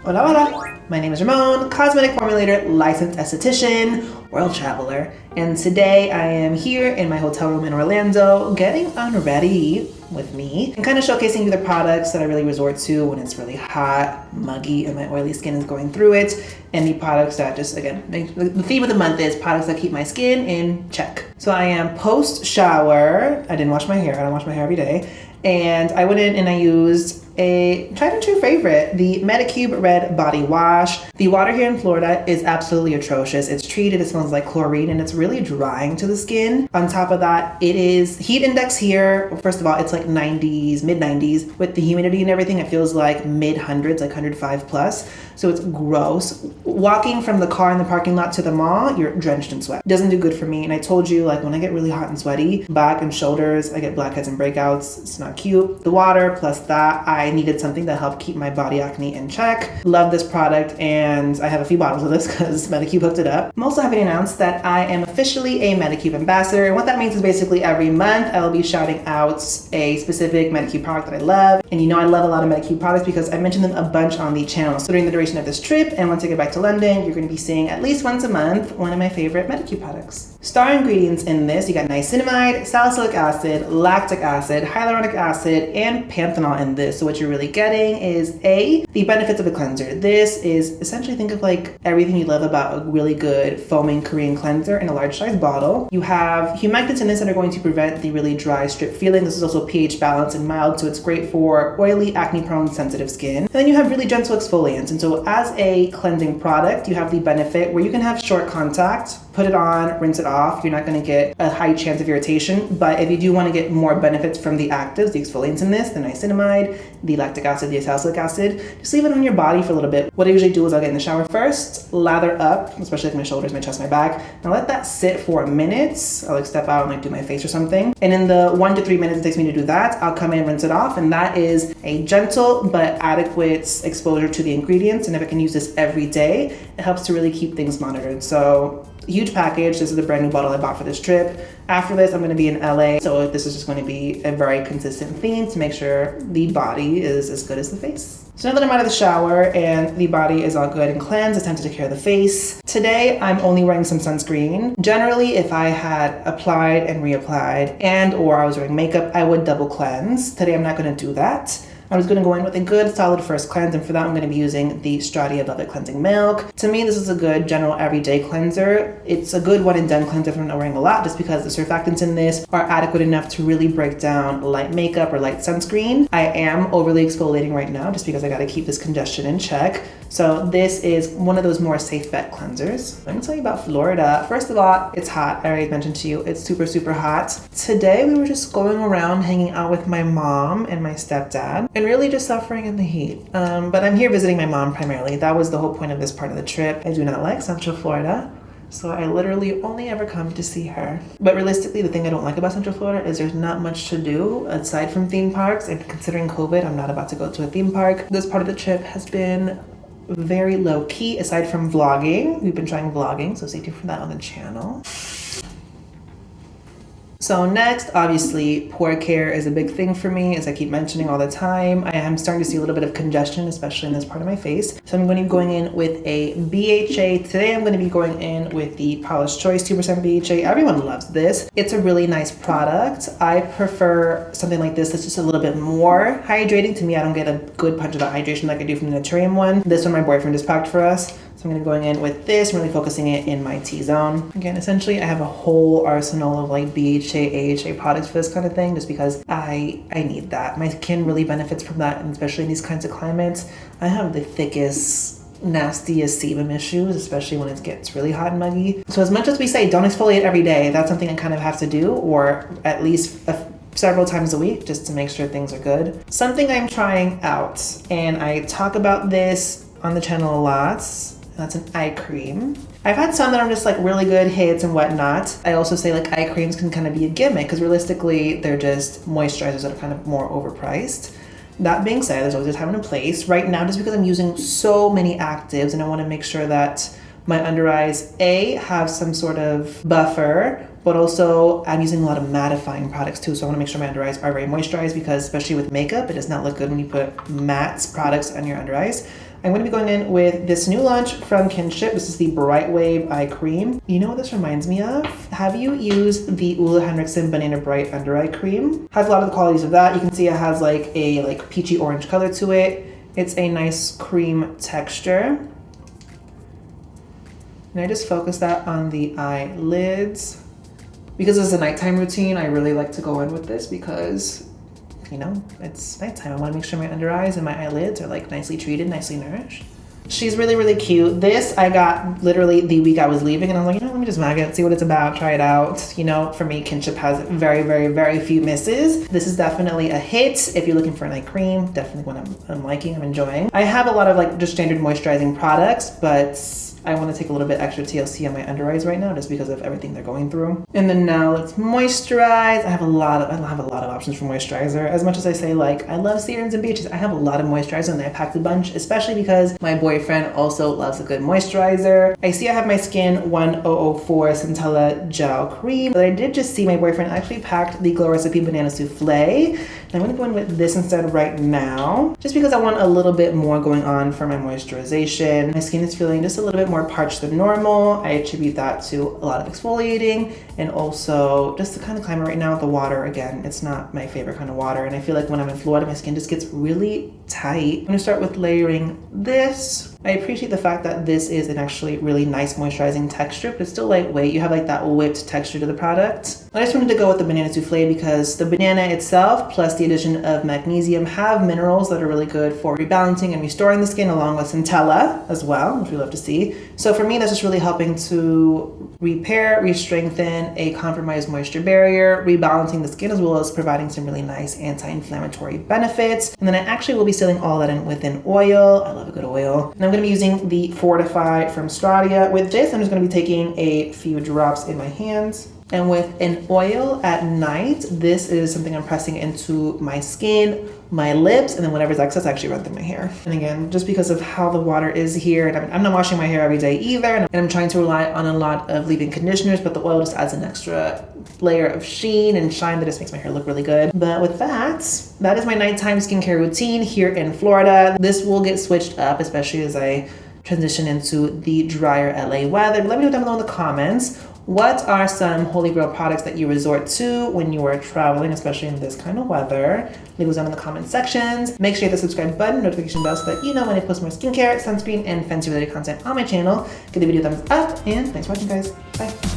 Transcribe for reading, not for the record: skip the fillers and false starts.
Hola, hola! My name is Ramon, cosmetic formulator, licensed esthetician, world traveler, and today I am here in my hotel room in Orlando getting unready with me and kind of showcasing you the products that I really resort to when it's really hot, muggy, and my oily skin is going through it, and the products that just, again, the theme of the month is products that keep my skin in check. So I am post-shower. I didn't wash my hair. I don't wash my hair every day. And I went in and I used a tried and true favorite, the Medicube Red Body Wash. The water here in Florida is absolutely atrocious. It's treated, it smells like chlorine, and it's really drying to the skin. On top of that, it is heat index here. First of all, it's like 90s, mid 90s. With the humidity and everything, it feels like mid hundreds, like 105 plus. So it's gross. Walking from the car in the parking lot to the mall, you're drenched in sweat. It doesn't do good for me. And I told you, like, when I get really hot and sweaty, back and shoulders, I get blackheads and breakouts. It's not cute. The water plus that, I needed something to help keep my body acne in check. Love this product, and I have a few bottles of this because Medicube hooked it up. I'm also happy to announce that I am officially a Medicube ambassador, and what that means is basically every month I will be shouting out a specific Medicube product that I love. And you know I love a lot of Medicube products because I mentioned them a bunch on the channel. So during the duration of this trip, and once I get back to London, you're going to be seeing at least once a month one of my favorite Medicube products. Star ingredients in this, you got niacinamide, salicylic acid, lactic acid, hyaluronic acid, and panthenol in this. So what you're really getting is the benefits of a cleanser. This is essentially, think of like everything you love about a really good foaming Korean cleanser in a large size bottle. You have humectants in this that are going to prevent the really dry strip feeling. This is also pH balanced and mild, so it's great for oily, acne prone, sensitive skin. And then you have really gentle exfoliants. And so as a cleansing product, you have the benefit where you can have short contact, put it on, rinse it off. You're not going to get a high chance of irritation, but if you do want to get more benefits from the actives, the exfoliants in this, the niacinamide, the lactic acid, the salicylic acid, just leave it on your body for a little bit. What I usually do is I'll get in the shower first, lather up, especially like my shoulders, my chest, my back, and let that sit for a minute. I'll like step out and like do my face or something. And in the 1 to 3 minutes it takes me to do that, I'll come in, rinse it off, and that is a gentle but adequate exposure to the ingredients. And if I can use this every day, it helps to really keep things monitored. So huge package. This is the brand new bottle I bought for this trip. After this, I'm going to be in LA, so this is just going to be a very consistent theme to make sure the body is as good as the face. So now that I'm out of the shower and the body is all good and cleansed, it's time to take care of the face. Today, I'm only wearing some sunscreen. Generally, if I had applied and reapplied or I was wearing makeup, I would double cleanse. Today, I'm not going to do that. I'm just going to go in with a good solid first cleanse, and for that I'm going to be using the Stratia Velvet Cleansing Milk. To me, this is a good general everyday cleanser. It's a good one and done cleanser if I'm not wearing a lot, just because the surfactants in this are adequate enough to really break down light makeup or light sunscreen. I am overly exfoliating right now just because I got to keep this congestion in check. So this is one of those more safe bet cleansers. Let me tell you about Florida. First of all, it's hot. I already mentioned to you, it's super, super hot. Today we were just going around hanging out with my mom and my stepdad and really just suffering in the heat. But I'm here visiting my mom primarily. That was the whole point of this part of the trip. I do not like Central Florida, so I literally only ever come to see her. But realistically, the thing I don't like about Central Florida is there's not much to do aside from theme parks. And considering COVID, I'm not about to go to a theme park. This part of the trip has been very low key aside from vlogging. We've been trying vlogging, so stay tuned for that on the channel. So next, obviously, pore care is a big thing for me, as I keep mentioning all the time. I am starting to see a little bit of congestion, especially in this part of my face. So I'm going to be going in with a BHA. Today I'm going to be going in with the Paula's Choice 2% BHA. Everyone loves this. It's a really nice product. I prefer something like this that's just a little bit more hydrating. To me, I don't get a good punch of that hydration like I do from the Naturium one. This one my boyfriend just packed for us. So I'm going to be going in with this, really focusing it in my T-zone. Again, essentially I have a whole arsenal of like BHA, AHA products for this kind of thing, just because I need that. My skin really benefits from that, and especially in these kinds of climates. I have the thickest, nastiest sebum issues, especially when it gets really hot and muggy. So as much as we say don't exfoliate every day, that's something I kind of have to do, or at least several times a week, just to make sure things are good. Something I'm trying out, and I talk about this on the channel a lot, that's an eye cream. I've had some that are just like really good hits and whatnot. I also say like eye creams can kind of be a gimmick because realistically they're just moisturizers that are kind of more overpriced. That being said, there's always a time and a place. Right now, just because I'm using so many actives and I want to make sure that my under eyes, have some sort of buffer, but also I'm using a lot of mattifying products too. So I want to make sure my under eyes are very moisturized, because especially with makeup, it does not look good when you put matte products on your under eyes. I'm gonna be going in with this new launch from Kinship. This is the Bright Wave Eye Cream. You know what this reminds me of? Have you used the Ole Henriksen Banana Bright Under Eye Cream? Has a lot of the qualities of that. You can see it has like a peachy orange color to it. It's a nice cream texture. And I just focus that on the eyelids. Because it's a nighttime routine, I really like to go in with this because, you know, it's nighttime. I want to make sure my under eyes and my eyelids are like nicely treated, nicely nourished. She's really, really cute. This I got literally the week I was leaving, and I was like, you know, let me just mag it, see what it's about, try it out. You know, for me, Kinship has very, very, very few misses. This is definitely a hit. If you're looking for a night cream, definitely one I'm liking, I'm enjoying. I have a lot of like just standard moisturizing products, but I want to take a little bit extra TLC on my under eyes right now just because of everything they're going through. And then now let's moisturize. I have a lot of options for moisturizer. As much as I say like I love serums and BHs, I have a lot of moisturizer and I packed a bunch, especially because my boyfriend also loves a good moisturizer. I see I have my Skin 1004 Centella Gel Cream, but I did just see my boyfriend actually packed the Glow Recipe Banana Souffle. And I'm gonna go in with this instead right now, just because I want a little bit more going on for my moisturization. My skin is feeling just a little bit more parched than normal. I attribute that to a lot of exfoliating and also just the kind of climate right now. The water, again, it's not my favorite kind of water. And I feel like when I'm in Florida, my skin just gets really tight. I'm gonna start with layering this. I appreciate the fact that this is an actually really nice moisturizing texture, but it's still lightweight. You have like that whipped texture to the product. I just wanted to go with the banana souffle because the banana itself, plus the addition of magnesium, have minerals that are really good for rebalancing and restoring the skin, along with Centella as well, which we love to see. So for me, that's just really helping to repair, re-strengthen a compromised moisture barrier, rebalancing the skin, as well as providing some really nice anti-inflammatory benefits. And then I actually will be sealing all that in with an oil. I love a good oil. And I'm going to be using the Fortify from Stratia. With this, I'm just going to be taking a few drops in my hands. And with an oil at night, this is something I'm pressing into my skin, my lips, and then whatever's excess I actually run through my hair. And again, just because of how the water is here, and I'm not washing my hair every day either, and I'm trying to rely on a lot of leave-in conditioners, but the oil just adds an extra layer of sheen and shine that just makes my hair look really good. But with that is my nighttime skincare routine here in Florida. This will get switched up, especially as I transition into the drier LA weather. But let me know down below in the comments, what are some holy grail products that you resort to when you are traveling, especially in this kind of weather? Leave those down in the comment sections. Make sure you hit the subscribe button, notification bell, so that you know when I post more skincare, sunscreen, and fancy related content on my channel. Give the video a thumbs up, and thanks for watching, guys. Bye.